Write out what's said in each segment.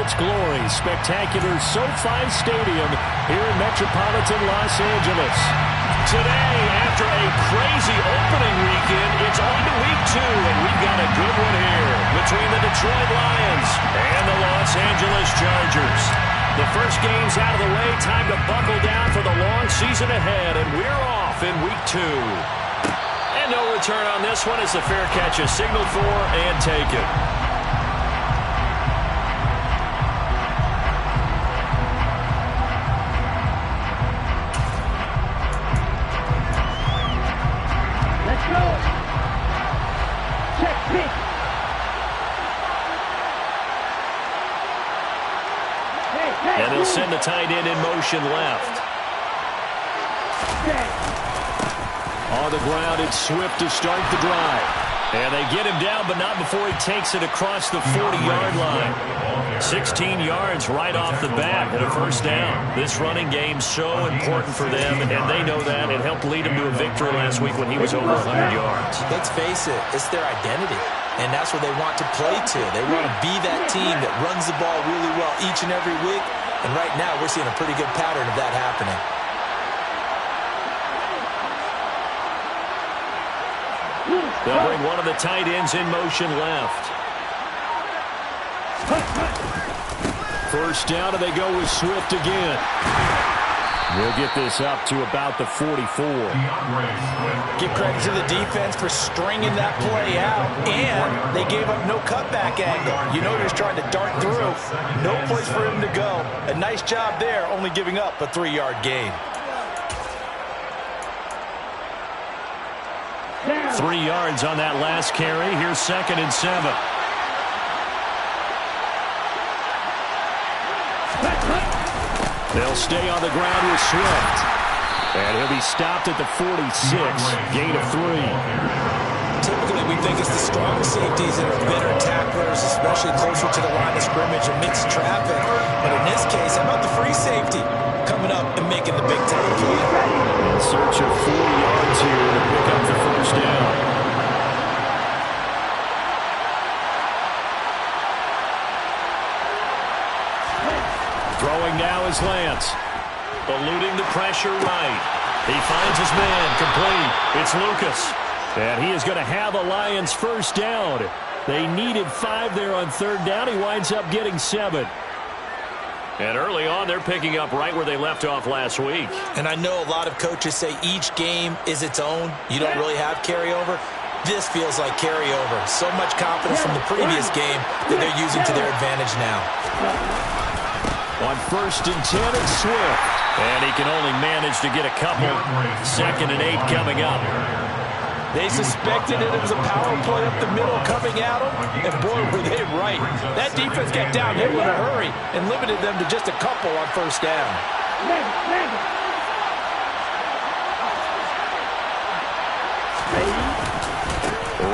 its glory. Spectacular SoFi Stadium here in metropolitan Los Angeles. Today, after a crazy opening weekend, it's on to week 2, and we've got a good one here between the Detroit Lions and the Los Angeles Chargers. The first game's out of the way. Time to buckle down for the long season ahead, and we're off in week 2. And no return on this one as the fair catch is signaled for and taken. Let's go. Check pick. And he'll send the tight end in motion left. On the ground, it's Swift to start the drive. And they get him down, but not before he takes it across the 40-yard line. 16 yards right off the bat and a first down. This running game's so important for them, and they know that. It helped lead him to a victory last week when he was over 100 yards. Let's face it, it's their identity. And that's what they want to play to. They want to be that team that runs the ball really well each and every week. And right now, we're seeing a pretty good pattern of that happening. They'll bring one of the tight ends in motion left. First down, and they go with Swift again. We'll get this up to about the 44. Give credit to the defense for stringing that play out, and they gave up no cutback angle. You know they're trying to dart through. No place for him to go. A nice job there, only giving up a 3-yard gain. 3 yards on that last carry. Here's 2nd and 7. They'll stay on the ground with Swift. And he'll be stopped at the 46. Gain of 3. Typically, we think it's the strong safeties that are better tacklers, especially closer to the line of scrimmage and mixed traffic. But in this case, how about the free safety coming up and making the big tackle? In search of 4 yards here to pick up the first down. Throwing now is Lance. Eluding the pressure right. He finds his man complete. It's Lucas. And he is going to have a Lions first down. They needed 5 there on 3rd down. He winds up getting 7. And early on, they're picking up right where they left off last week. And I know a lot of coaches say each game is its own. You don't really have carryover. This feels like carryover. So much confidence from the previous game that they're using to their advantage now. On 1st and 10, it's Swift. And he can only manage to get a couple. 2nd and 8 coming up. They suspected that it was a power play up the middle coming at them, and boy, were they right. That defense got down here in a hurry and limited them to just a couple on 1st down.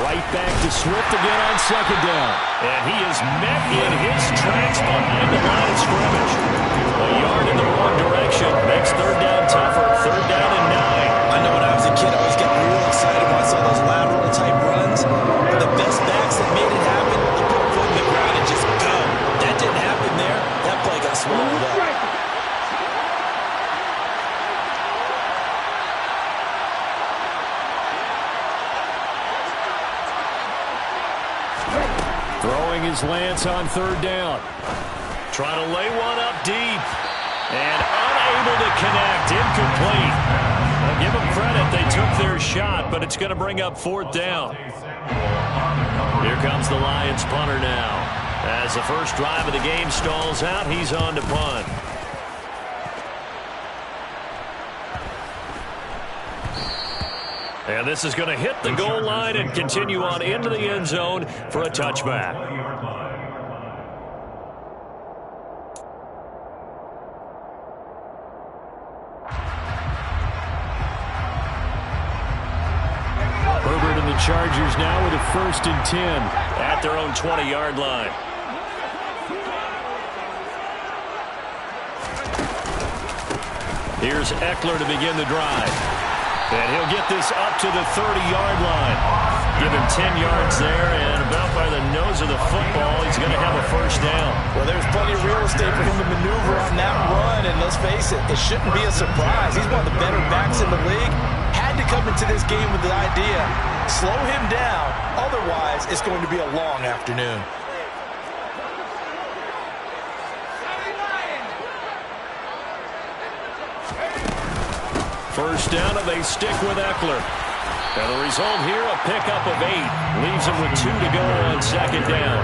Right back to Swift again on 2nd down. And he is met in his tracks behind the line of scrimmage. A yard in the wrong direction makes 3rd down tougher. 3rd down and 9. I know when I was a kid, I always got real excited when I saw those lateral type runs. But the best backs that made it happen, you put a foot in the ground and just go. That didn't happen there. That play got swallowed up. Throwing is Lance on 3rd down. Trying to lay one up deep. And unable to connect. Incomplete. Well, give them credit. They took their shot, but it's going to bring up 4th down. Here comes the Lions punter now. As the first drive of the game stalls out, he's on to punt. And this is going to hit the goal line and continue on into the end zone for a touchback. Herbert and the Chargers now with a 1st and 10 at their own 20-yard line. Here's Eckler to begin the drive. And he'll get this up to the 30-yard line. Give him 10 yards there, and about by the nose of the football, he's going to have a first down. Well, there's plenty of real mistake for him to maneuver on that run, and let's face it, it shouldn't be a surprise. He's one of the better backs in the league. Had to come into this game with the idea, slow him down, otherwise it's going to be a long afternoon. First down, and they stick with Eckler. And the result here, a pickup of 8. Leaves him with 2 to go on second down.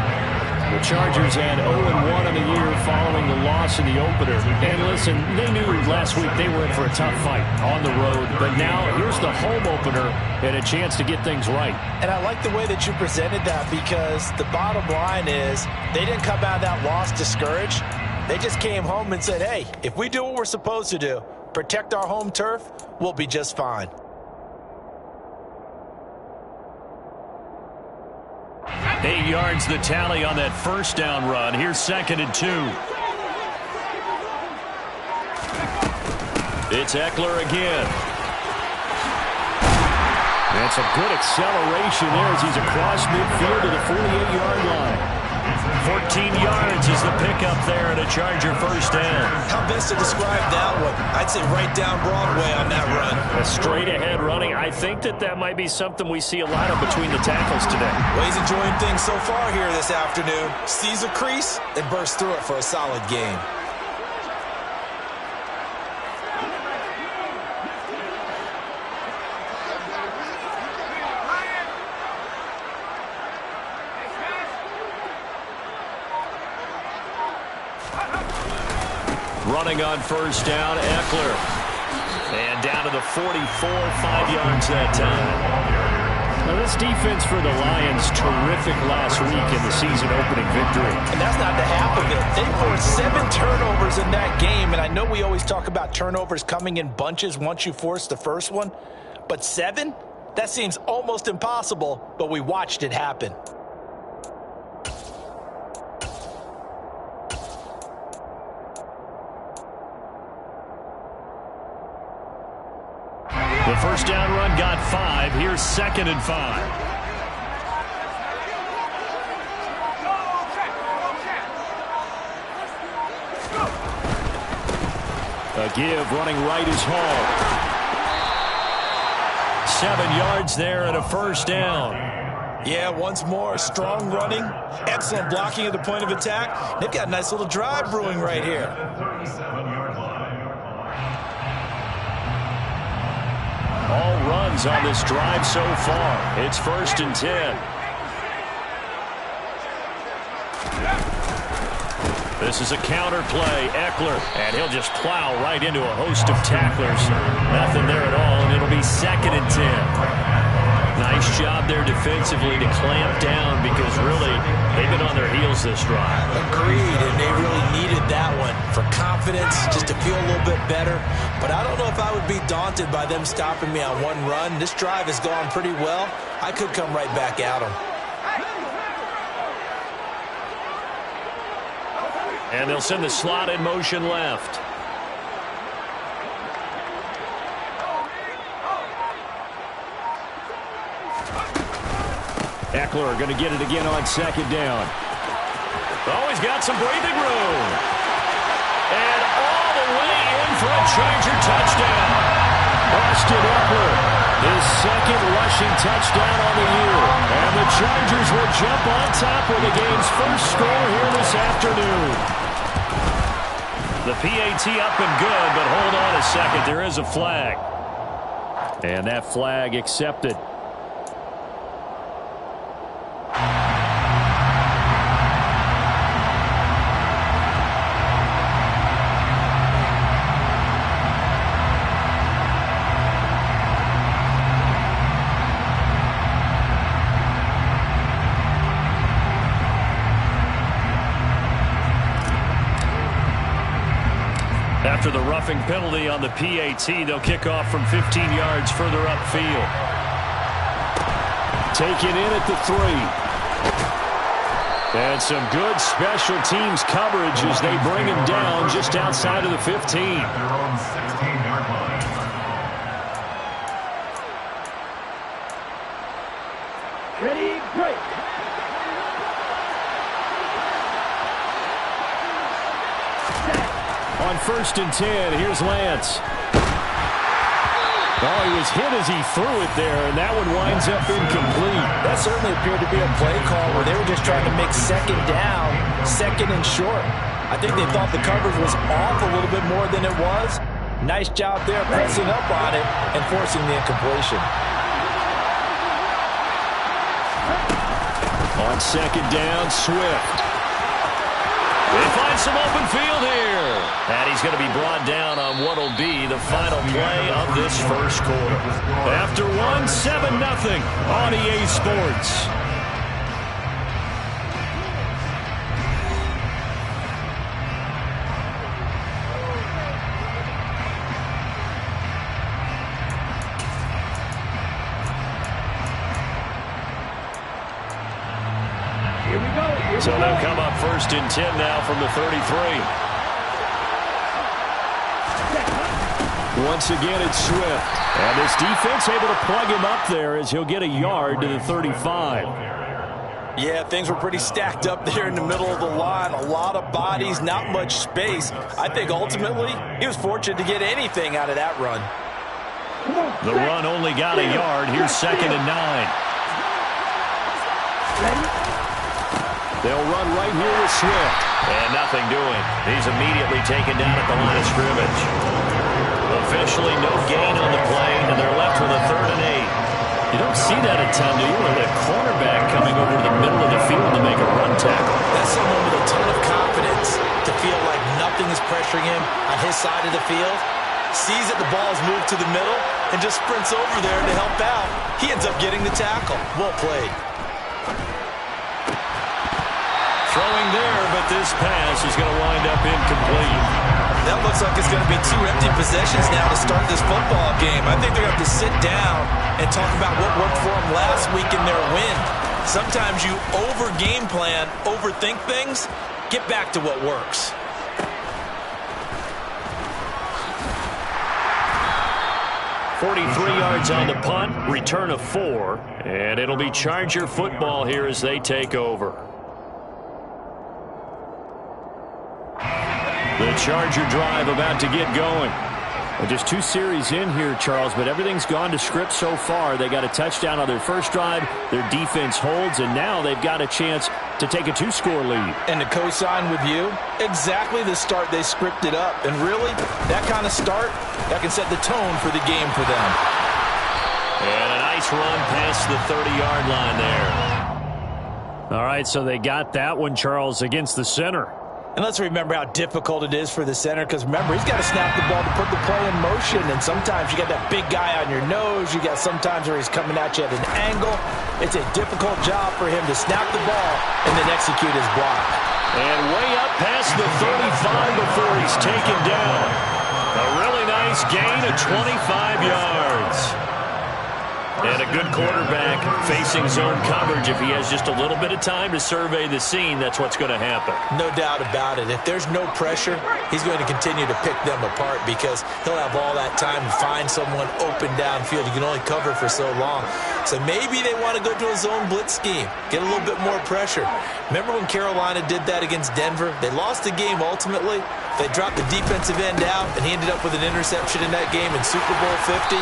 The Chargers had 0-1 in the year following the loss in the opener. And listen, they knew last week they were in for a tough fight on the road. But now here's the home opener and a chance to get things right. And I like the way that you presented that, because the bottom line is they didn't come out of that loss discouraged. They just came home and said, hey, if we do what we're supposed to do, protect our home turf, we'll be just fine. Eight yards the tally on that first down run. Here's 2nd and 2. It's Eckler again. That's a good acceleration there as he's across midfield to the 48-yard line. 14 yards is the pickup there and a Charger first down. How best to describe that one? I'd say right down Broadway on that run. A straight-ahead running. I think that might be something we see a lot of between the tackles today. Well, he's enjoying things so far here this afternoon. Sees a crease and bursts through it for a solid gain. Running on first down, Eckler. And down to the 44, 5 yards that time. Now this defense for the Lions, terrific last week in the season opening victory. And that's not the half of it. They forced 7 turnovers in that game, and I know we always talk about turnovers coming in bunches once you force the first one, but 7? That seems almost impossible, but we watched it happen. The first down run got 5. Here's 2nd and 5. A give, running right is Hall. 7 yards there and a first down. Yeah, once more, strong running, excellent blocking at the point of attack. They've got a nice little drive brewing right here. All runs on this drive so far. It's 1st and 10. This is a counter play. Eckler, and he'll just plow right into a host of tacklers. Nothing there at all, and it'll be 2nd and 10. Nice job there defensively to clamp down, because really, they've been on their heels this drive. Agreed, and they really needed that one for confidence, just to feel a little bit better. But I don't know if I would be daunted by them stopping me on one run. This drive has gone pretty well. I could come right back at them. And they'll send the slot in motion left. Eckler going to get it again on 2nd down. Oh, he's got some breathing room. And all the way in for a Charger touchdown. Austin Eckler, his 2nd rushing touchdown on the year. And the Chargers will jump on top with the game's first score here this afternoon. The PAT up and good, but hold on a second. There is a flag. And that flag accepted. After the roughing penalty on the PAT, they'll kick off from 15 yards further upfield. Taken in at the 3. And some good special teams coverage as they bring him down just outside of the 15. Ready, break. On 1st and 10, here's Lance. Oh, he was hit as he threw it there, and that one winds up incomplete. That certainly appeared to be a play call where they were just trying to make second down, second and short. I think they thought the coverage was off a little bit more than it was. Nice job there pressing up on it and forcing the incompletion. On 2nd down, Swift. They find some open field here. And he's going to be brought down on what will be the final play of this first quarter. After 7-0 on EA Sports. So they'll come up 1st and 10 now from the 33. Once again, it's Swift. And this defense able to plug him up there as he'll get a yard to the 35. Yeah, things were pretty stacked up there in the middle of the line. A lot of bodies, not much space. I think ultimately he was fortunate to get anything out of that run. The run only got a yard. Here's 2nd and 9. They'll run right here with Swift. And nothing doing. He's immediately taken down at the line of scrimmage. Officially no gain on the play, and they're left with a 3rd and 8. You don't see that a ton, do you? Or the cornerback coming over to the middle of the field to make a run tackle. That's someone with a ton of confidence to feel like nothing is pressuring him on his side of the field. Sees that the ball's moved to the middle and just sprints over there to help out. He ends up getting the tackle. Well played. Throwing there, but this pass is going to wind up incomplete. That looks like it's going to be 2 empty possessions now to start this football game. I think they're going to have to sit down and talk about what worked for them last week in their win. Sometimes you over-game plan, overthink things. Get back to what works. $43 on the punt, return of 4, and it'll be Charger football here as they take over. The Charger drive about to get going. Well, just 2 series in here, Charles, but everything's gone to script so far. They got a touchdown on their first drive. Their defense holds, and now they've got a chance to take a 2-score lead. And to co-sign with you, exactly the start they scripted up. And really, that kind of start, that can set the tone for the game for them. And a nice run past the 30-yard line there. All right, so they got that one, Charles, against the center. And let's remember how difficult it is for the center, because remember, he's got to snap the ball to put the play in motion, and sometimes you got that big guy on your nose. You got sometimes where he's coming at you at an angle. It's a difficult job for him to snap the ball and then execute his block. And way up past the 35 before he's taken down. A really nice gain of 25 yards. And a good quarterback facing zone coverage. If he has just a little bit of time to survey the scene, that's what's going to happen. No doubt about it. If there's no pressure, he's going to continue to pick them apart because he'll have all that time to find someone open downfield. You can only cover for so long. So maybe they want to go to a zone blitz scheme, get a little bit more pressure. Remember when Carolina did that against Denver? They lost the game ultimately. They dropped the defensive end out, and he ended up with an interception in that game in Super Bowl 50.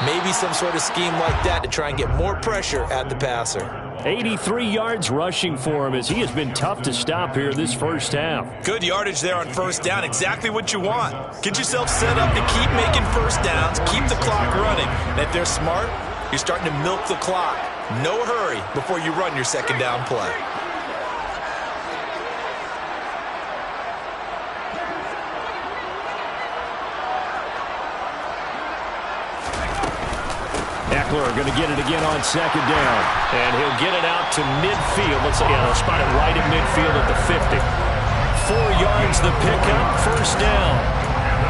Maybe some sort of scheme like that to try and get more pressure at the passer. 83 yards rushing for him as he has been tough to stop here this first half. Good yardage there on first down. Exactly what you want. Get yourself set up to keep making first downs, keep the clock running. And if they're smart, you're starting to milk the clock. No hurry before you run your second down play. Eckler going to get it again on second down. And he'll get it out to midfield. Let's say, they'll spot it right in midfield at the 50. 4 yards the pickup, first down.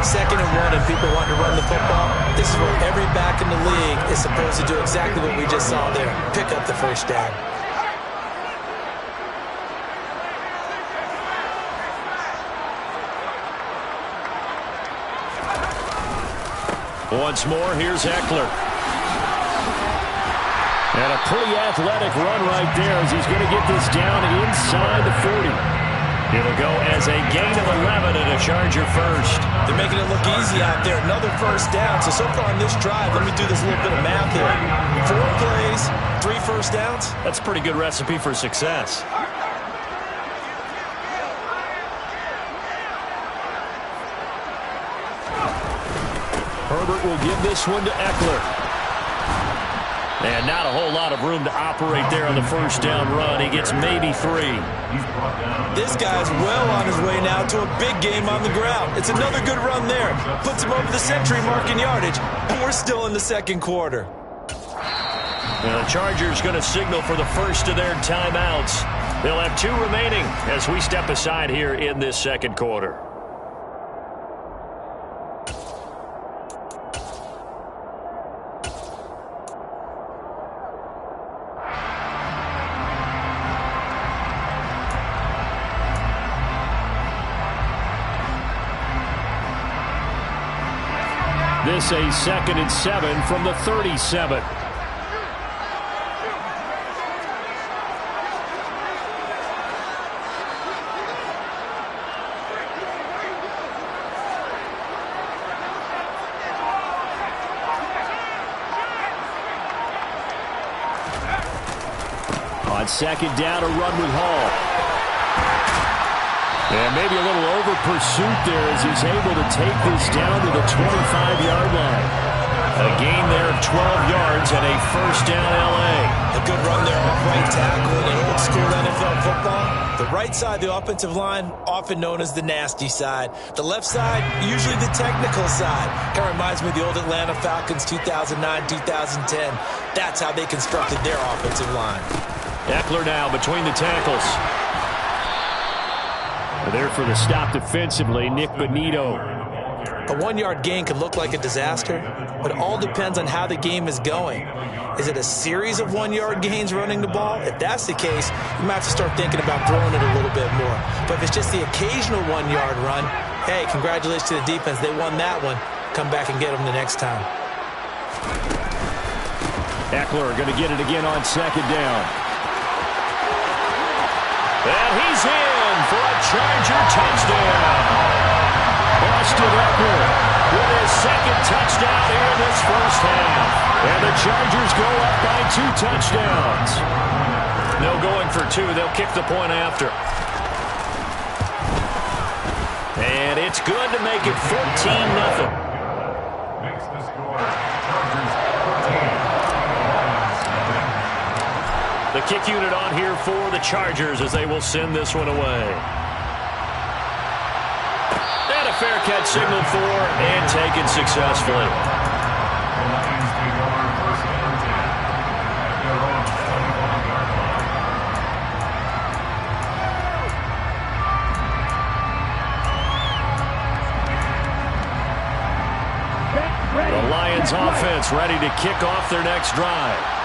2nd and 1 and people want to run the football. This is where every back in the league is supposed to do exactly what we just saw there. Pick up the first down. Once more, here's Eckler. And a pretty athletic run right there as he's going to get this down inside the 40. It'll go as a gain of 11 and a Charger first. They're making it look easy out there. Another first down. So far on this drive, let me do this little bit of math here. 4 plays, 3 first downs. That's a pretty good recipe for success. Herbert will give this one to Eckler. And not a whole lot of room to operate there on the first down run. He gets maybe 3. This guy's well on his way now to a big game on the ground. It's another good run there. Puts him over the century mark in yardage. And we're still in the second quarter. And the Chargers going to signal for the first of their timeouts. They'll have 2 remaining as we step aside here in this second quarter. This a 2nd and 7 from the 37. On 2nd down, a run with Hall. And maybe a little over-pursuit there as he's able to take this down to the 25-yard line. A gain there of 12 yards and a first down L.A. A good run there off right tackle in old-school NFL football. The right side, the offensive line, often known as the nasty side. The left side, usually the technical side. Kind of reminds me of the old Atlanta Falcons 2009-2010. That's how they constructed their offensive line. Eckler now between the tackles. There for the stop defensively, Nick Bonito. A 1-yard gain can look like a disaster, but it all depends on how the game is going. Is it a series of 1-yard gains running the ball? If that's the case, you might have to start thinking about throwing it a little bit more. But if it's just the occasional 1-yard run, hey, congratulations to the defense. They won that one. Come back and get them the next time. Eckler going to get it again on 2nd down. And he's in for a Charger touchdown. Austin Eckler with his 2nd touchdown here in this first half. And the Chargers go up by 2 touchdowns. No going for 2. They'll kick the point after. And it's good to make it 14-0. The kick unit on here for the Chargers as they will send this one away. And a fair catch signaled for and taken successfully. The Lions offense ready to kick off their next drive.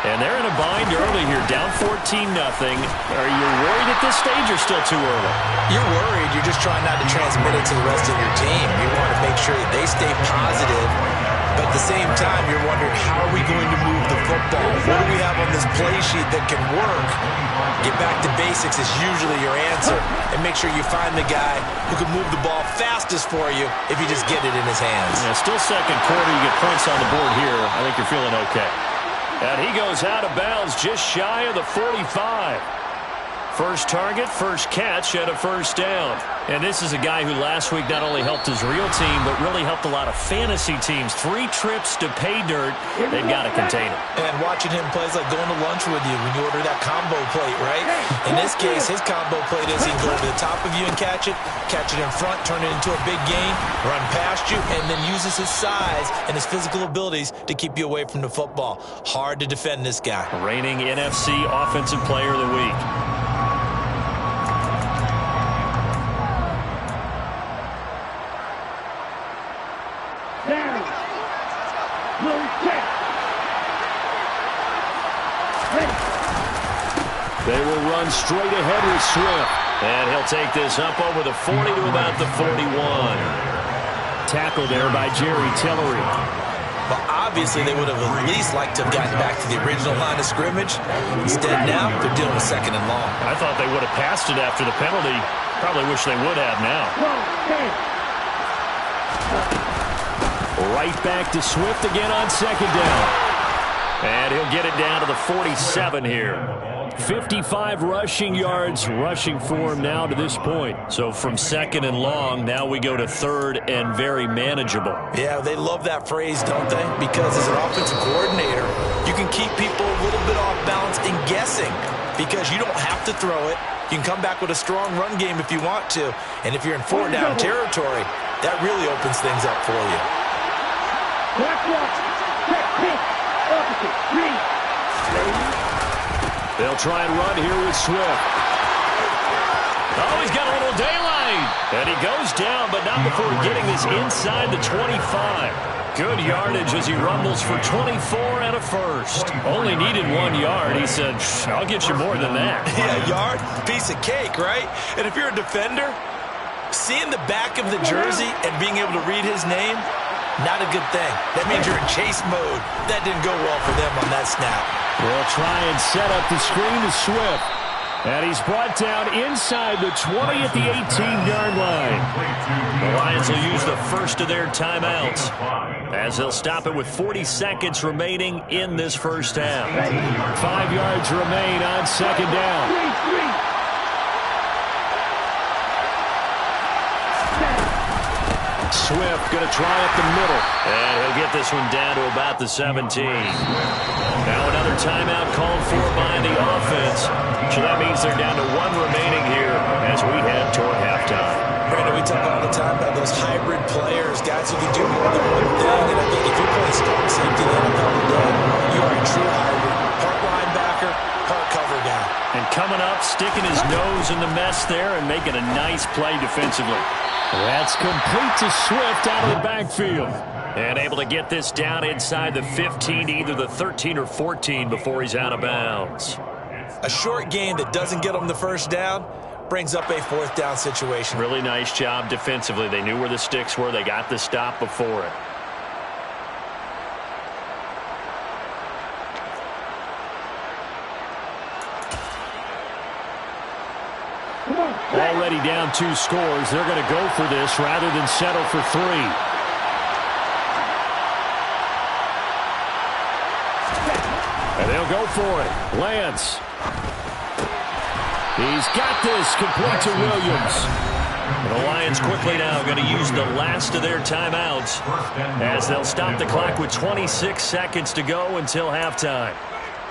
And they're in a bind early here, down 14-0. Are you worried at this stage or still too early? You're worried. You're just trying not to transmit it to the rest of your team. You want to make sure that they stay positive. But at the same time, you're wondering, how are we going to move the football? What do we have on this play sheet that can work? Get back to basics is usually your answer. And make sure you find the guy who can move the ball fastest for you if you just get it in his hands. Yeah, still second quarter. You get points on the board here. I think you're feeling okay. And he goes out of bounds just shy of the 45. First target, first catch, and a first down. And this is a guy who last week not only helped his real team, but really helped a lot of fantasy teams. 3 trips to pay dirt. They've got to contain it. And watching him play is like going to lunch with you when you order that combo plate, right? In this case, his combo plate is he can go over the top of you and catch it in front, turn it into a big gain, run past you, and then uses his size and his physical abilities to keep you away from the football. Hard to defend this guy. Reigning NFC Offensive Player of the Week. They will run straight ahead with Swift. And he'll take this up over the 40 to about the 41. Tackle there by Jerry Tillery. Well, obviously, they would have at least liked to have gotten back to the original line of scrimmage. Instead, now, they're dealing with 2nd and long. I thought they would have passed it after the penalty. Probably wish they would have now. Right back to Swift again on 2nd down. And he'll get it down to the 47 here. 55 rushing yards rushing for him now to this point. So from 2nd and long, now we go to 3rd and very manageable. Yeah, they love that phrase, don't they? Because as an offensive coordinator, you can keep people a little bit off balance and guessing because you don't have to throw it. You can come back with a strong run game if you want to. And if you're in 4th down territory, that really opens things up for you. They'll try and run here with Swift. Oh, he's got a little daylight. And he goes down, but not before getting this inside the 25. Good yardage as he rumbles for 24 and a first. Only needed 1 yard. He said, I'll get you more than that. Yeah, yard, piece of cake, right? And if you're a defender, seeing the back of the jersey and being able to read his name, not a good thing. That means you're in chase mode. That didn't go well for them on that snap. They'll try and set up the screen to Swift. And he's brought down inside the 20 at the 18-yard line. The Lions will use the first of their timeouts as they'll stop it with 40 seconds remaining in this first half. 5 yards remain on 2nd down. Swift going to try up the middle. And he'll get this one down to about the 17. Now another timeout called for by the offense. So that means they're down to 1 remaining here as we head toward halftime. Brandon, we talk all the time about those hybrid players, guys who can do more than one thing. And I think if you're playing strong safety in the NFL today, you are a true hybrid. Part linebacker, part cover guy. And coming up, sticking his nose in the mess there and making a nice play defensively. That's complete to Swift out of the backfield. And able to get this down inside the 15, either the 13 or 14 before he's out of bounds. A short game that doesn't get him the first down brings up a 4th down situation. Really nice job defensively. They knew where the sticks were. They got the stop before it. Already down 2 scores. They're going to go for this rather than settle for 3. And they'll go for it. Lance. He's got this complete to Williams. And the Lions quickly now going to use the last of their timeouts as they'll stop the clock with 26 seconds to go until halftime.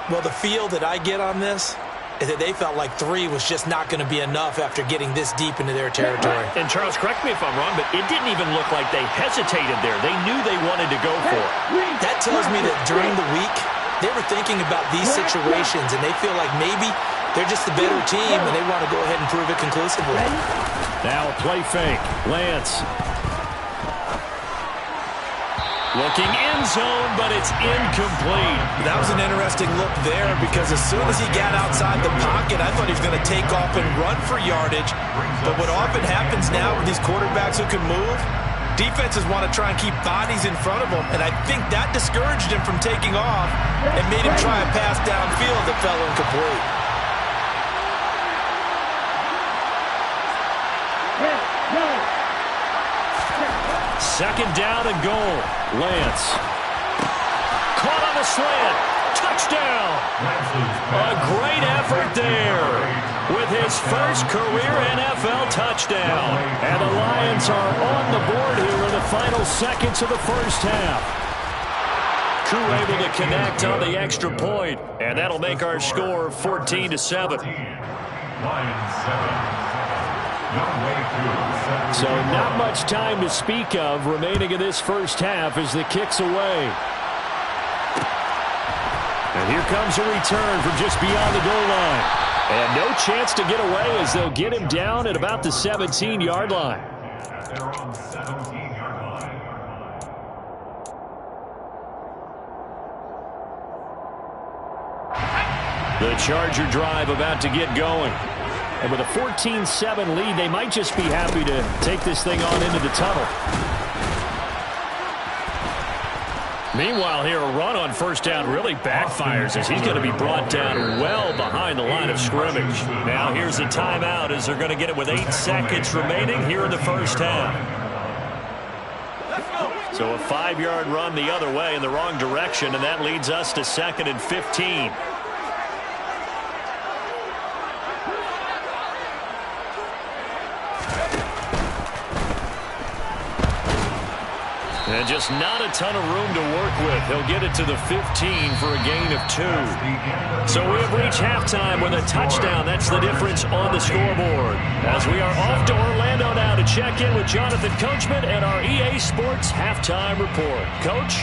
Well, the feel that I get on this is that they felt like 3 was just not going to be enough after getting this deep into their territory. And Charles, correct me if I'm wrong, but it didn't even look like they hesitated there. They knew they wanted to go for it. That tells me that during the week, they were thinking about these situations, and they feel like maybe they're just the better team, and they want to go ahead and prove it conclusively. Now a play fake. Lance. Looking end zone, but it's incomplete. That was an interesting look there because as soon as he got outside the pocket, I thought he was going to take off and run for yardage. But what often happens now with these quarterbacks who can move, defenses want to try and keep bodies in front of them, and I think that discouraged him from taking off and made him try a pass downfield that fell incomplete. Second down and goal. Lance. Caught on the slant. Touchdown. A great effort there with his first career NFL touchdown. And the Lions are on the board here in the final seconds of the first half. Koo able to connect on the extra point, and that'll make our score 14-7. So not much time to speak of remaining in this first half as the kick's away. And here comes a return from just beyond the goal line. And no chance to get away as they'll get him down at about the 17-yard line. The Charger drive about to get going. And with a 14-7 lead, they might just be happy to take this thing on into the tunnel. Meanwhile, here a run on first down really backfires as he's going to be brought down well behind the line of scrimmage. Now here's a timeout as they're going to get it with 8 seconds remaining here in the first half. So a 5-yard run the other way in the wrong direction, and that leads us to 2nd and 15. And just not a ton of room to work with. He'll get it to the 15 for a gain of 2. So we have reached halftime with a touchdown. That's the difference on the scoreboard. As we are off to Orlando now to check in with Jonathan Coachman and our EA Sports Halftime Report. Coach?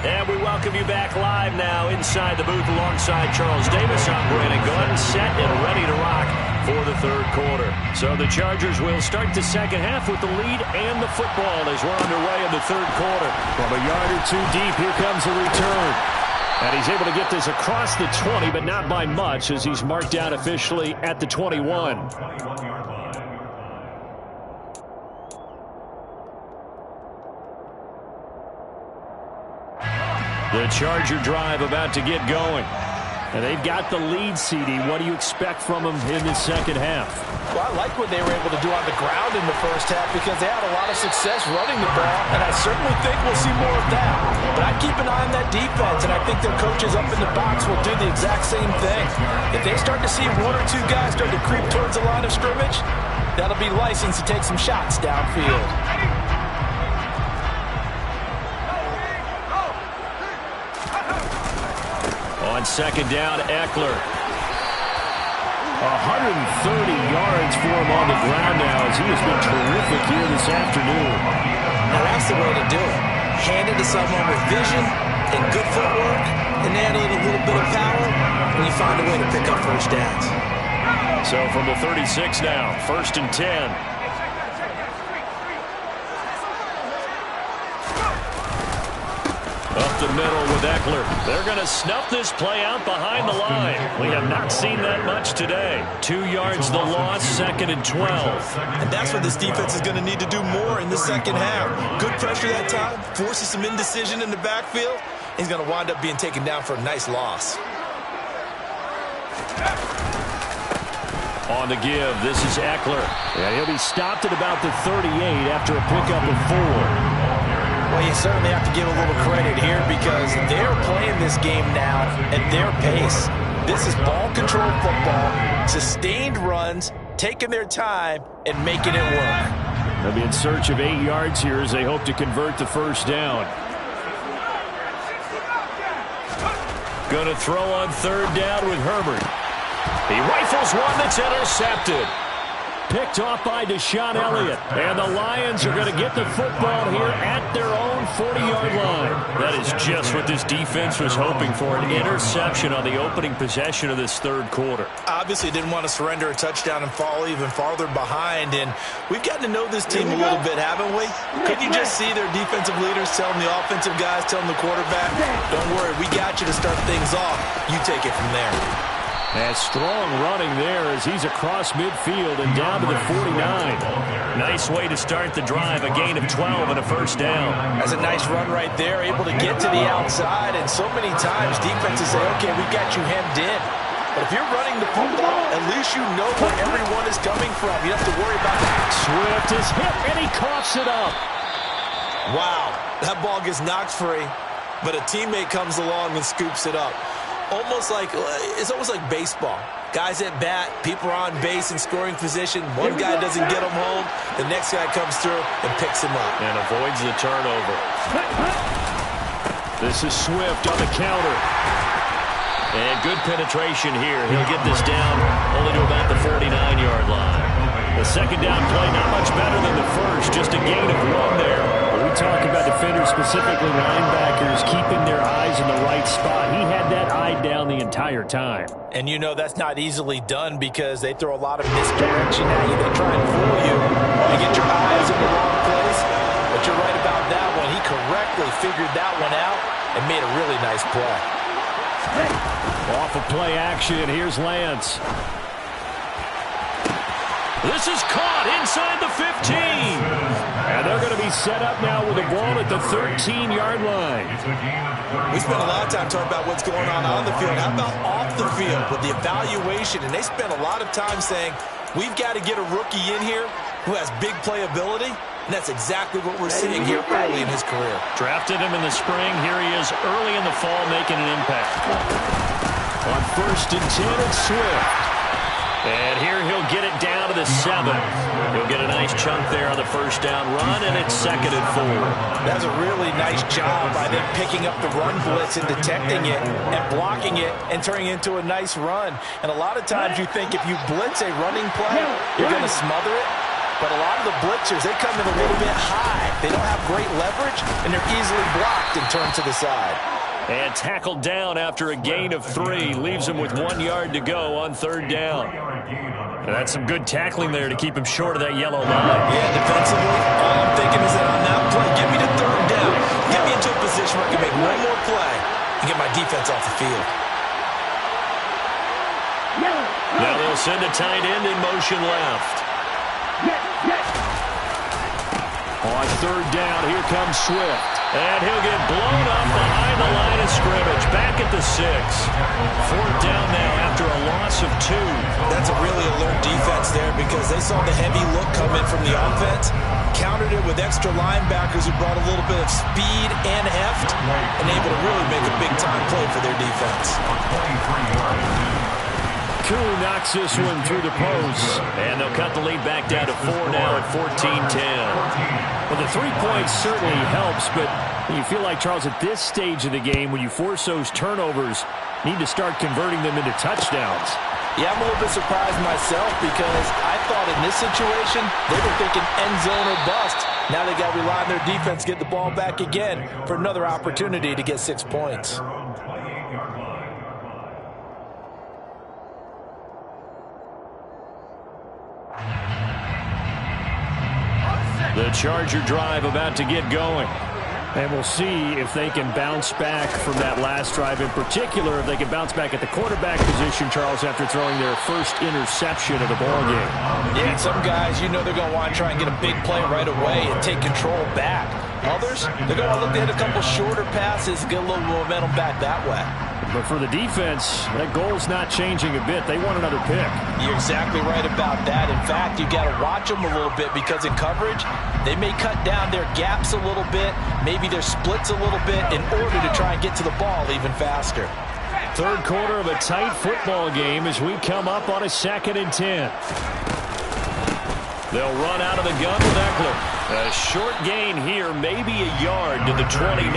And we welcome you back live now inside the booth alongside Charles Davis. I'm Brandon Gordon, set and ready to rock for the third quarter. So the Chargers will start the second half with the lead and the football as we're underway in the third quarter. From a yard or 2 deep, here comes the return. And he's able to get this across the 20, but not by much as he's marked down officially at the 21. The Charger drive about to get going. And they've got the lead, CD. What do you expect from them in the second half? Well, I like what they were able to do on the ground in the first half because they had a lot of success running the ball, and I certainly think we'll see more of that. But I'd keep an eye on that defense, and I think their coaches up in the box will do the exact same thing. If they start to see 1 or 2 guys start to creep towards the line of scrimmage, that'll be license to take some shots downfield. On second down, Eckler. 130 yards for him on the ground now as he has been terrific here this afternoon. Now that's the way to do it. Hand it to someone with vision and good footwork, and add in a little bit of power, and you find a way to pick up first downs. So from the 36 now, 1st and 10. Up the middle with Eckler. They're going to snuff this play out behind the line. We have not seen that much today. 2 yards the loss, 2nd and 12. And that's what this defense is going to need to do more in the second half. Good pressure that time, forces some indecision in the backfield. He's going to wind up being taken down for a nice loss. On the give, this is Eckler. And he'll be stopped at about the 38 after a pickup of 4. Well, you certainly have to give a little credit here because they're playing this game now at their pace. This is ball-controlled football, sustained runs, taking their time, and making it work. They'll be in search of 8 yards here as they hope to convert the first down. Going to throw on 3rd down with Herbert. He rifles one that's intercepted. Picked off by Deshaun Elliott. And the Lions are going to get the football here at their own 40-yard line. That is just what this defense was hoping for, an interception on the opening possession of this third quarter. Obviously didn't want to surrender a touchdown and fall even farther behind. And we've gotten to know this team a little bit, haven't we? Could you just see their defensive leaders telling the offensive guys, telling the quarterback, don't worry, we got you to start things off. You take it from there. And strong running there as he's across midfield and down to the 49. Nice way to start the drive, a gain of 12 and a first down. That's a nice run right there, able to get to the outside. And so many times defenses say, okay, we've got you hemmed in. But if you're running the football, at least you know where everyone is coming from. You don't have to worry about that. Swift is hit, and he coughs it up. Wow, that ball gets knocked free, but a teammate comes along and scoops it up. It's almost like baseball. Guys at bat, people are on base in scoring position. One guy doesn't get him home. The next guy comes through and picks him up. And avoids the turnover. This is Swift on the counter. And good penetration here. He'll get this down only to about the 49-yard line. The second down play, not much better than the first. Just a gain of 1 there. When we talk about defenders, specifically linebackers, keeping their eyes in the right spot. He had that eye down the entire time. And you know that's not easily done because they throw a lot of misdirection at you. They try and fool you and get your eyes in the wrong place. But you're right about that one. He correctly figured that one out and made a really nice play. Off of play action, here's Lance. This is caught inside the 15. And they're going to be set up now with the ball at the 13-yard line. We spent a lot of time talking about what's going on the field. How about off the field with the evaluation? And they spent a lot of time saying, we've got to get a rookie in here who has big playability. And that's exactly what we're seeing here early in his career. Drafted him in the spring. Here he is early in the fall making an impact. On 1st and 10, it's Swift. And here he'll get it down to the 7. He'll get a nice chunk there on the first down run, and it's 2nd and 4. That's a really nice job by them picking up the run blitz and detecting it and blocking it and turning it into a nice run. And a lot of times you think if you blitz a running play, you're going to smother it. But a lot of the blitzers, they come in a little bit high. They don't have great leverage, and they're easily blocked and turned to the side. And tackled down after a gain of 3. Leaves him with 1 yard to go on 3rd down. That's some good tackling there to keep him short of that yellow line. Yeah, defensively, all I'm thinking is that on that play, get me to 3rd down. Get me into a position where I can make one more play and get my defense off the field. Now they'll send a tight end in motion left. On 3rd down, here comes Swift. And he'll get blown up behind the line of scrimmage. Back at the 6. 4th down now after a loss of 2. That's a really alert defense there because they saw the heavy look come in from the offense, countered it with extra linebackers who brought a little bit of speed and heft, and able to really make a big-time play for their defense. Koo knocks this one through the post, and they'll cut the lead back down to 4 now at 14-10. Well, the 3 points certainly helps, but you feel like, Charles, at this stage of the game, when you force those turnovers, need to start converting them into touchdowns. Yeah, I'm a little bit surprised myself because I thought in this situation, they were thinking end zone or bust. Now they got to rely on their defense, get the ball back again for another opportunity to get 6 points. The Charger drive about to get going. And we'll see if they can bounce back from that last drive. In particular, if they can bounce back at the quarterback position, Charles, after throwing their first interception of the ballgame. Yeah, some guys, you know they're going to want to try and get a big play right away and take control back. Others, they're going to look to hit a couple shorter passes, get a little momentum back that way. But for the defense, that goal's not changing a bit. They want another pick. You're exactly right about that. In fact, you got to watch them a little bit because in coverage, they may cut down their gaps a little bit, maybe their splits a little bit in order to try and get to the ball even faster. 3rd quarter of a tight football game as we come up on a 2nd and 10. They'll run out of the gun with Eckler. A short gain here, maybe a yard to the 29.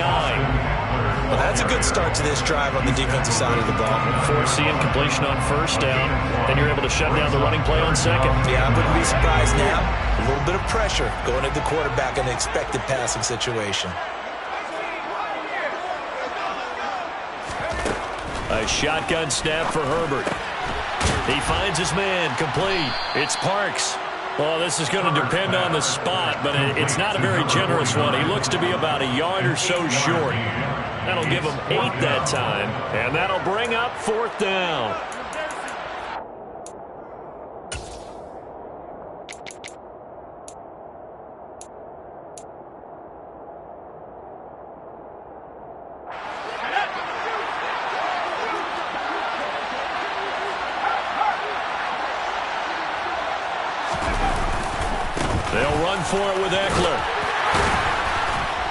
Well, that's a good start to this drive on the defensive side of the ball. Forcing completion on 1st down, then you're able to shut down the running play on 2nd. Yeah, I wouldn't be surprised now. A little bit of pressure going at the quarterback in the expected passing situation. A shotgun snap for Herbert. He finds his man, complete. It's Parks. Well, this is going to depend on the spot, but it's not a very generous one. He looks to be about a yard or so short. That'll give him 8 that time, and that'll bring up 4th down. They'll run for it with Eckler.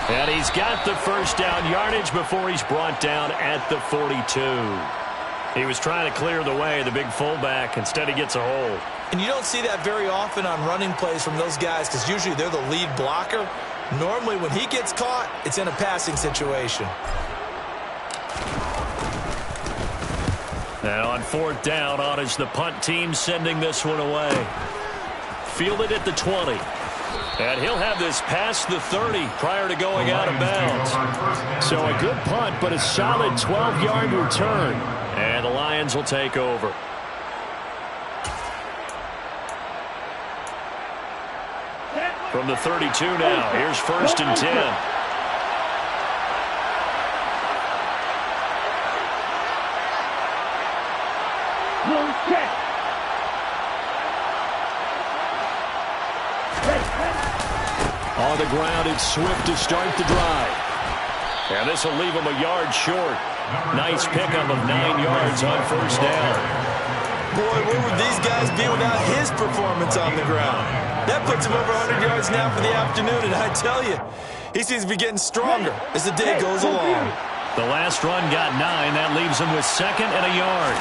And he's got the first down yardage before he's brought down at the 42. He was trying to clear the way, the big fullback. Instead, he gets a hold. And you don't see that very often on running plays from those guys because usually they're the lead blocker. Normally, when he gets caught, it's in a passing situation. Now on 4th down, on is the punt team sending this one away. Fielded at the 20. And he'll have this past the 30 prior to going out of bounds. So a good punt, but a solid 12-yard return. And the Lions will take over. From the 32 now, here's 1st and 10. On the ground, it's Swift to start the drive. And this will leave him a yard short. Nice pickup of 9 yards on first down. Boy, where would these guys be without his performance on the ground? That puts him over 100 yards now for the afternoon, and I tell you, he seems to be getting stronger as the day goes along. The last run got 9. That leaves him with 2nd and a yard.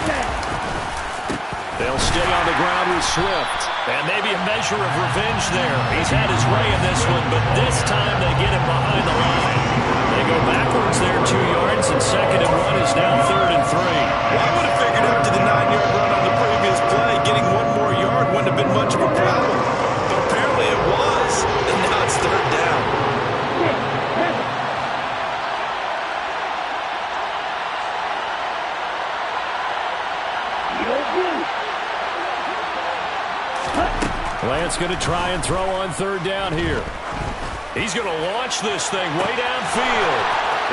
They'll stay on the ground with Swift. And maybe a measure of revenge there. He's had his way in this one, but this time they get him behind the line. They go backwards there 2 yards, and 2nd and 1 is now 3rd and 3. Well, I would have figured after the 9-yard run on the previous play, getting 1 more yard wouldn't have been much of a problem. But apparently it was, and now it's 3rd down. Lance going to try and throw on 3rd down here. He's going to launch this thing way downfield.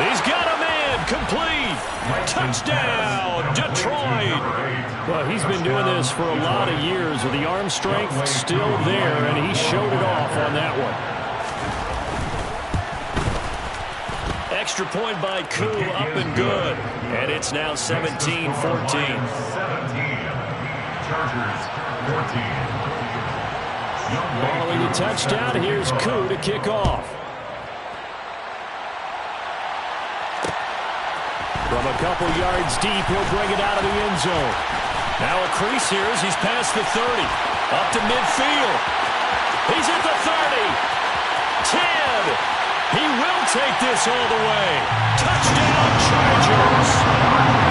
He's got a man complete. Touchdown, Detroit. Well, he's been doing this for a lot of years with the arm strength still there, and he showed it off on that one. Extra point by Koo, up and good. And it's now 17-14. 17. Chargers, 14. Following the touchdown, here's Koo to kick off. From a couple yards deep, he'll bring it out of the end zone. Now a crease here as he's past the 30. Up to midfield. He's at the 30. 10. He will take this all the way. Touchdown, Chargers.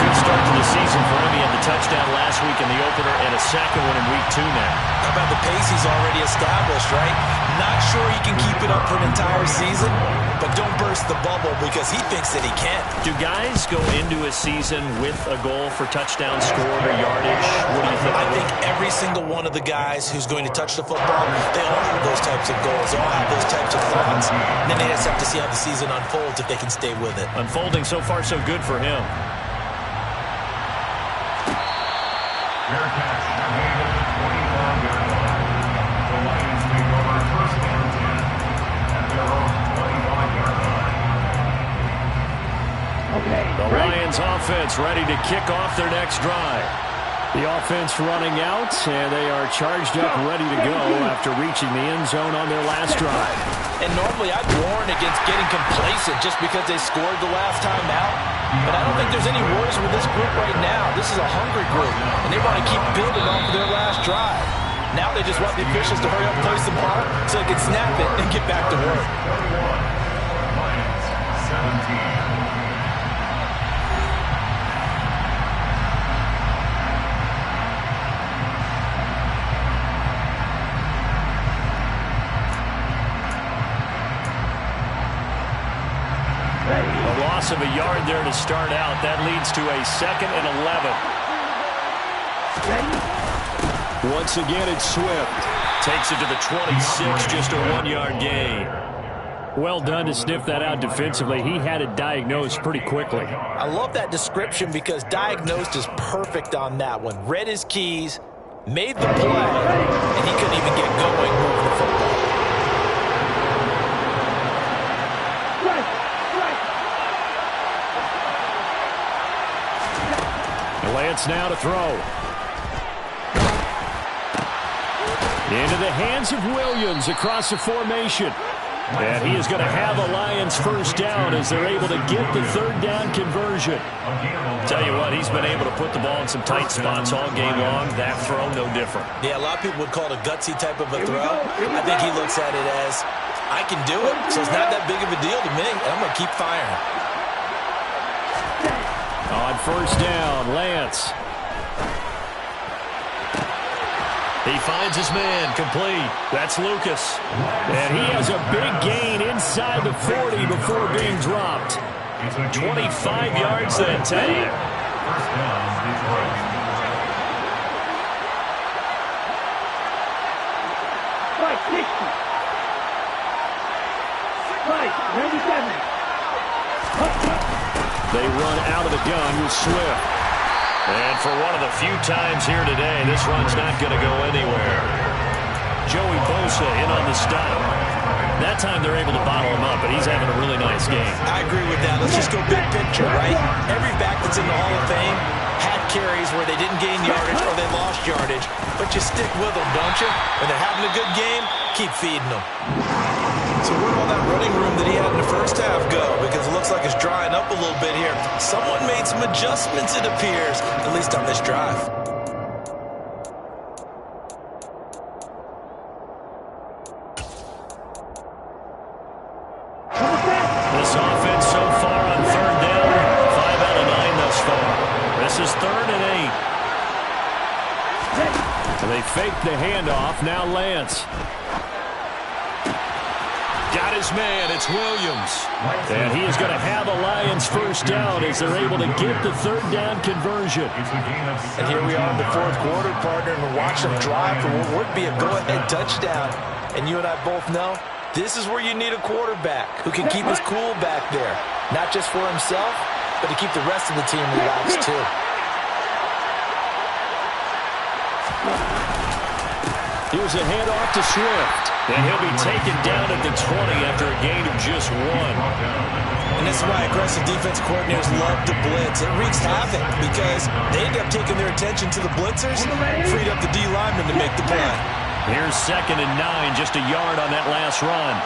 Good start to the season for him. He had the touchdown last week in the opener and a second one in week 2 now. How about the pace he's already established, right? Not sure he can keep it up for an entire season, but don't burst the bubble because he thinks that he can. Do guys go into a season with a goal for touchdown scored or yardage? What do you think? I think every single one of the guys who's going to touch the football, they all have those types of goals. They all have those types of thoughts. And then they just have to see how the season unfolds if they can stay with it. Unfolding so far so good for him. Fair catch. Made at the 25-yard line. The Lions take over 1st and 10 at their own 25-yard line. The Lions offense ready to kick off their next drive. The offense running out, and they are charged up, ready to go after reaching the end zone on their last drive. And normally I'd warn against getting complacent just because they scored the last time out. But I don't think there's any worries with this group right now. This is a hungry group, and they want to keep building off of their last drive. Now they just want the officials to hurry up and place the ball so they can snap it and get back to work. 21. Lions, 17. A loss of a yard there to start out. That leads to a 2nd and 11. Once again, it's Swift. Takes it to the 26, just a 1-yard gain. Well done to sniff that out defensively. He had it diagnosed pretty quickly. I love that description because diagnosed is perfect on that one. Read his keys, made the play, and he couldn't even get going moving the football. Lance now to throw. Into the hands of Williams across the formation. And he is going to have a Lions first down as they're able to get the 3rd down conversion. Tell you what, he's been able to put the ball in some tight spots all game long. That throw, no different. Yeah, a lot of people would call it a gutsy type of a throw. I think he looks at it as, I can do it, so it's not that big of a deal to me, and I'm going to keep firing. On first down, Lance. He finds his man, complete. That's Lucas. And he has a big gain inside the 40 before being dropped. 25 yards that time. First down, Detroit. Right, 60. Right, 97. They run out of the gun with Swift. And for one of the few times here today, this run's not going to go anywhere. Joey Bosa in on the stop. That time they're able to bottle him up, but he's having a really nice game. I agree with that. Let's just go big picture, right? Every back that's in the Hall of Fame had carries where they didn't gain yardage or they lost yardage, but you stick with them, don't you? When they're having a good game, keep feeding them. So where'd all that running room that he had in the first half go? Because it looks like it's drying up a little bit here. Someone made some adjustments, it appears, at least on this drive. This offense so far on third down, 5 out of 9 thus far. This is 3rd and 8. They fake the handoff. Now Lance. Got his man. It's Williams. And he is going to have a Lions first down as they're able to get the third down conversion. And here we are in the fourth quarter, partner, and watch them drive for what would be a go-ahead touchdown. And you and I both know this is where you need a quarterback who can keep his cool back there. Not just for himself, but to keep the rest of the team relaxed too. Here's a handoff to Swift. And he'll be taken down at the 20 after a gain of just 1. And this is why aggressive defense coordinators love to blitz. It wreaks havoc because they end up taking their attention to the blitzers, freed up the D lineman to make the play. Here's 2nd and 9, just a yard on that last run.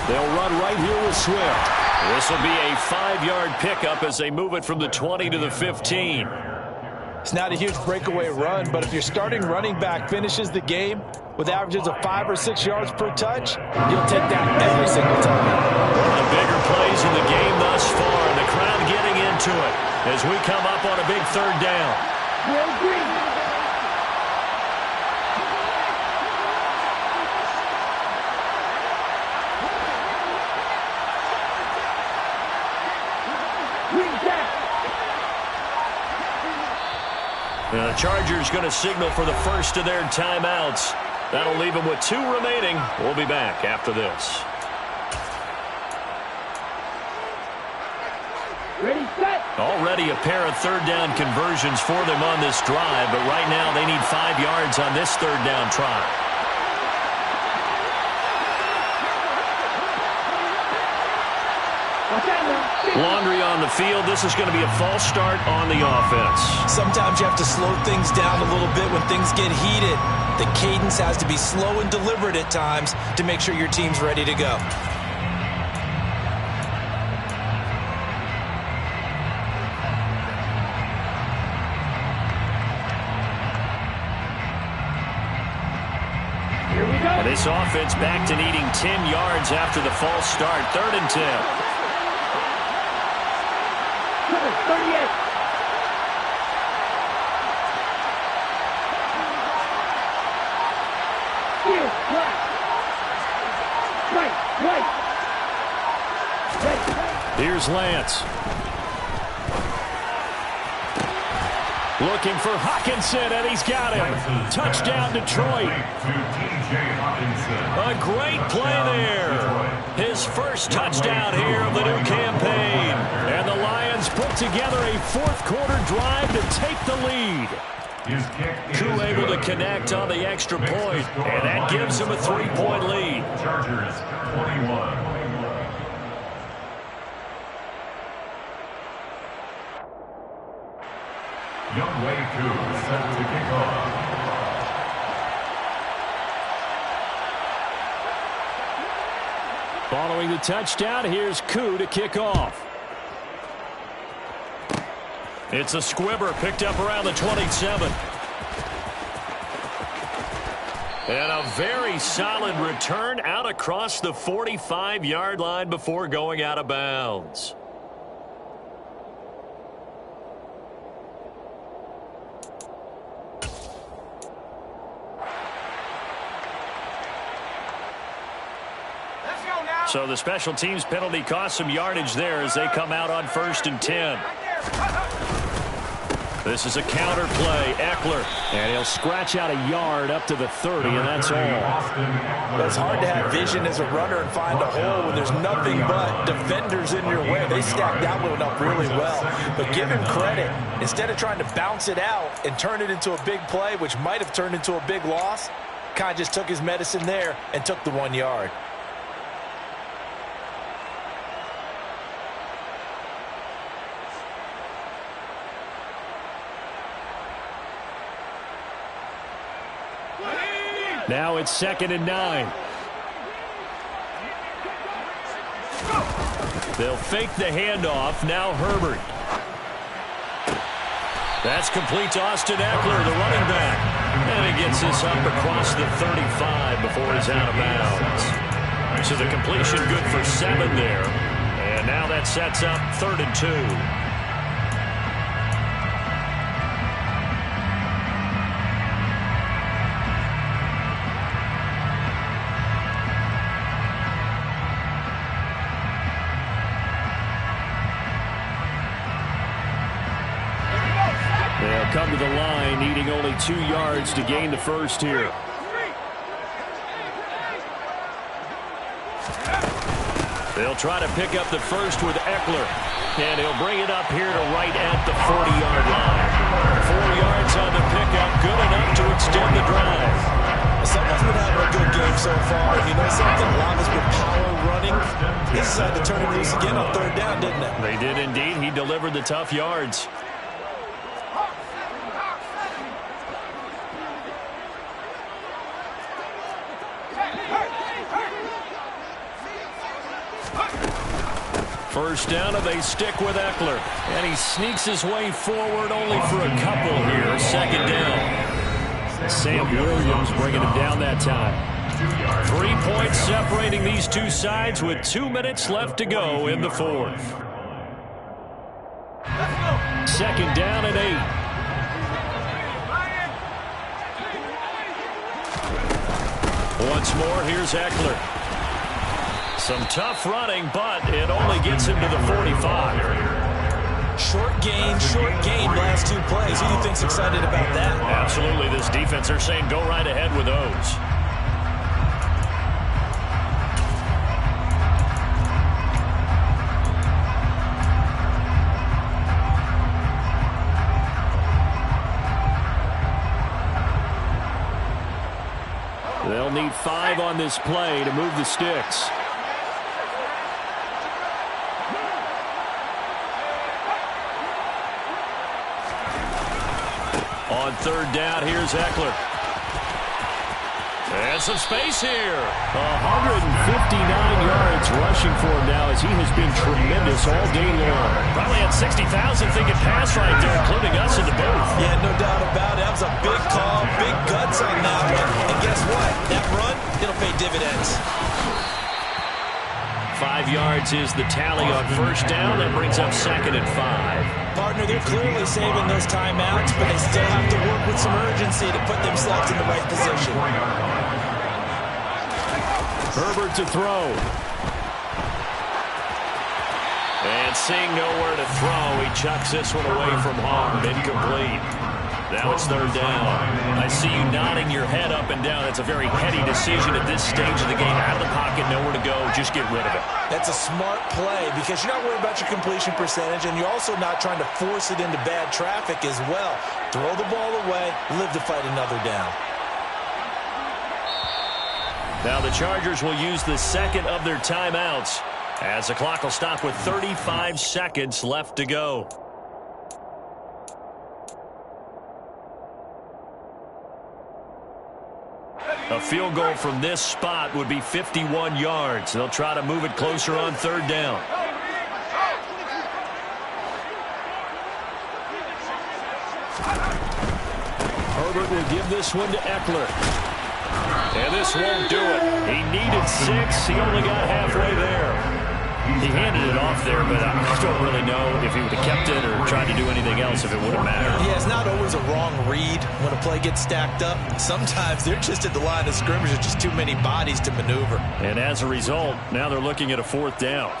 They'll run right here with Swift. This will be a 5-yard pickup as they move it from the 20 to the 15. It's not a huge breakaway run, but if your starting running back finishes the game with averages of 5 or 6 yards per touch, you'll take that every single time. One of the bigger plays in the game thus far, and the crowd getting into it as we come up on a big third down. The Chargers going to signal for the first of their timeouts. That'll leave them with 2 remaining. We'll be back after this. Ready, set. Already a pair of third down conversions for them on this drive, but right now they need 5 yards on this third down try. Laundry on the field. This is going to be a false start on the offense. Sometimes you have to slow things down a little bit when things get heated. The cadence has to be slow and deliberate at times to make sure your team's ready to go. Here we go. And this offense back to needing 10 yards after the false start. 3rd and 10. 38. Here, right. Here's Lance. Looking for Hockenson, and he's got him. Touchdown, Detroit. A great play there. His first touchdown here of the new campaign. And the Lions put together a fourth-quarter drive to take the lead. Koo able to connect on the extra point, and that gives him a 3-point lead. Chargers 21. Younghoe Koo set to kick off. Following the touchdown, here's Koo to kick off. It's a squibber picked up around the 27. And a very solid return out across the 45-yard line before going out of bounds. So the special teams penalty cost some yardage there as they come out on 1st and 10. This is a counter play. Eckler. And he'll scratch out a yard up to the 30, and that's all. Well, it's hard to have vision as a runner and find a hole when there's nothing but defenders in your way. They stacked that one up really well. But give him credit. Instead of trying to bounce it out and turn it into a big play, which might have turned into a big loss, Kind of just took his medicine there and took the 1 yard. Now it's 2nd and 9. They'll fake the handoff. Now Herbert. That's complete to Austin Eckler, the running back. And he gets this up across the 35 before he's out of bounds. So the completion good for 7 there. And now that sets up 3rd and 2. They'll come to the line, needing only 2 yards to gain the first here. They'll try to pick up the first with Eckler. And he'll bring it up here to right at the 40-yard line. 4 yards on the pickup, good enough to extend the drive. Someone's been having a good game so far. You know something? Lava's been power running. They decided to turn it loose again on 3rd down, didn't they? They did indeed. He delivered the tough yards. First down, and they stick with Eckler. And he sneaks his way forward only for a couple here. 2nd down. Sam Williams bringing him down that time. 3 points separating these two sides with 2 minutes left to go in the 4th. 2nd down and 8. Once more, here's Eckler. Some tough running, but it only gets him to the 45. Short gain, last 2 plays. Who do you think's excited about that? Absolutely. This defense, they're saying go right ahead with those. They'll need 5 on this play to move the sticks. On 3rd down, here's Eckler. And some space here. 159 yards rushing for him now as he has been tremendous all day long. Probably had 60,000 thinking pass right there, including us in the booth. Yeah, no doubt about it. That was a big call, big guts on that one. And guess what? That run, it'll pay dividends. 5 yards is the tally on 1st down. That brings up 2nd and 5. Partner, they're clearly saving those timeouts, but they still have to work with some urgency to put themselves in the right position. Herbert to throw. And seeing nowhere to throw, he chucks this one away from harm. Incomplete. Now it's 3rd down. I see you nodding your head up and down. That's a very heady decision at this stage of the game. Out of the pocket, nowhere to go. Just get rid of it. That's a smart play because you're not worried about your completion percentage, and you're also not trying to force it into bad traffic as well. Throw the ball away, live to fight another down. Now the Chargers will use the 2nd of their timeouts as the clock will stop with 35 seconds left to go. A field goal from this spot would be 51 yards. They'll try to move it closer on 3rd down. Herbert will give this one to Eckler. And this won't do it. He needed 6. He only got halfway there. He handed it off there, but I just don't really know if he would have kept it or tried to do anything else if it would have mattered. Yeah, it's not always a wrong read when a play gets stacked up. Sometimes they're just at the line of scrimmage. There's just too many bodies to maneuver. And as a result, now they're looking at a 4th down.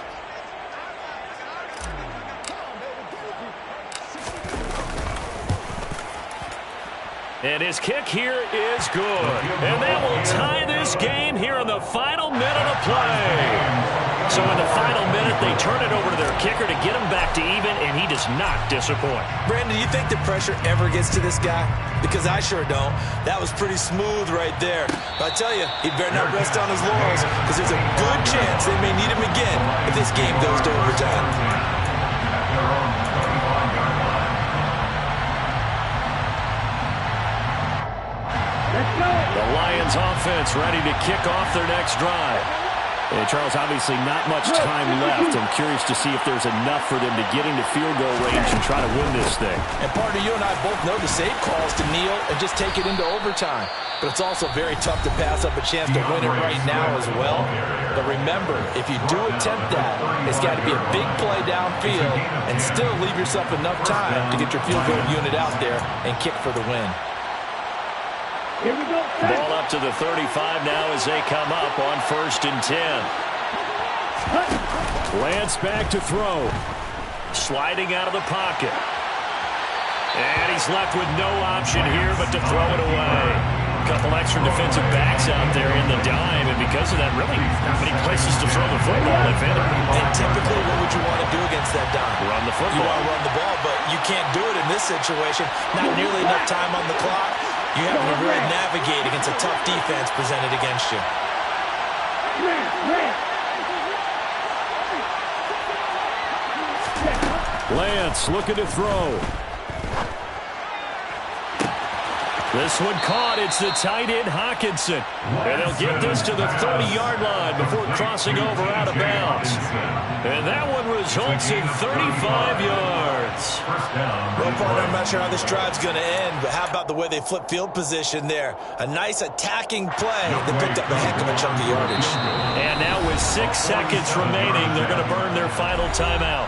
And his kick here is good. And that will tie this game here in the final minute of play. So in the final minute, they turn it over to their kicker to get him back to even, and he does not disappoint. Brandon, do you think the pressure ever gets to this guy? Because I sure don't. That was pretty smooth right there. But I tell you, he better not rest on his laurels, because there's a good chance they may need him again if this game goes to overtime. Let's go. The Lions offense ready to kick off their next drive. And Charles, obviously not much time left. I'm curious to see if there's enough for them to get into field goal range and try to win this thing. And partner, you and I both know the save calls to kneel and just take it into overtime. But it's also very tough to pass up a chance to win it right now as well. But remember, if you do attempt that, it's got to be a big play downfield and still leave yourself enough time to get your field goal unit out there and kick for the win. Here we go. Ball up to the 35 now as they come up on 1st and 10. Lance back to throw. Sliding out of the pocket. And he's left with no option here but to throw it away. A couple extra defensive backs out there in the dime, and because of that, really not many places to throw the football, if any. And typically, what would you want to do against that dime? Run the football. You want to run the ball, but you can't do it in this situation. Not nearly enough time on the clock. You have to really navigate against a tough defense presented against you. Lance looking to throw. This one caught. It's the tight end, Hockenson. And they'll get this to the 30-yard line before crossing over out of bounds. And that one results in 35 yards. Well, partner, I'm not sure how this drive's going to end, but how about the way they flip field position there? A nice attacking play that picked up a heck of a chunk of yardage. And now with 6 seconds remaining, they're going to burn their final timeout.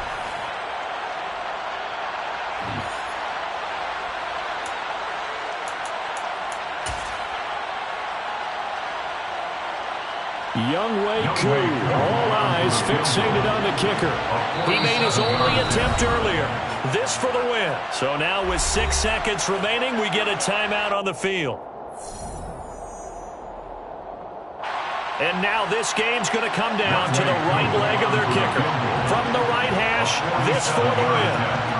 Younghoe Koo, all eyes fixated on the kicker. He made his only attempt earlier. This for the win. So now with 6 seconds remaining, we get a timeout on the field. And now this game's going to come down to the right leg of their kicker. From the right hash, this for the win.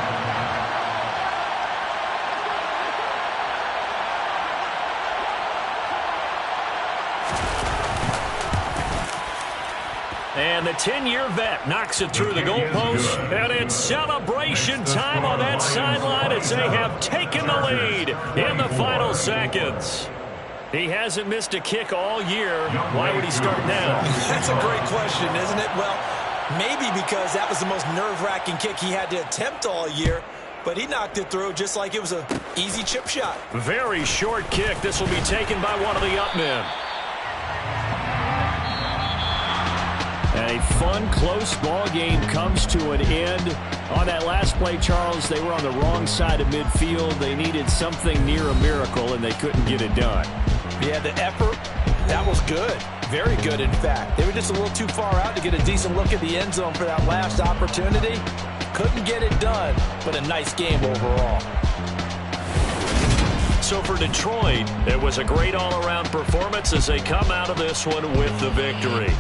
And the 10-year vet knocks it through the goalpost. And it's celebration time on that sideline as they have taken the lead in the final seconds. He hasn't missed a kick all year. Why would he start now? That's a great question, isn't it? Well, maybe because that was the most nerve-wracking kick he had to attempt all year. But he knocked it through just like it was an easy chip shot. Very short kick. This will be taken by one of the up men. A fun, close ball game comes to an end. On that last play, Charles, they were on the wrong side of midfield. They needed something near a miracle, and they couldn't get it done. Yeah, the effort, that was good. Very good, in fact. They were just a little too far out to get a decent look at the end zone for that last opportunity. Couldn't get it done, but a nice game overall. So for Detroit, it was a great all-around performance as they come out of this one with the victory.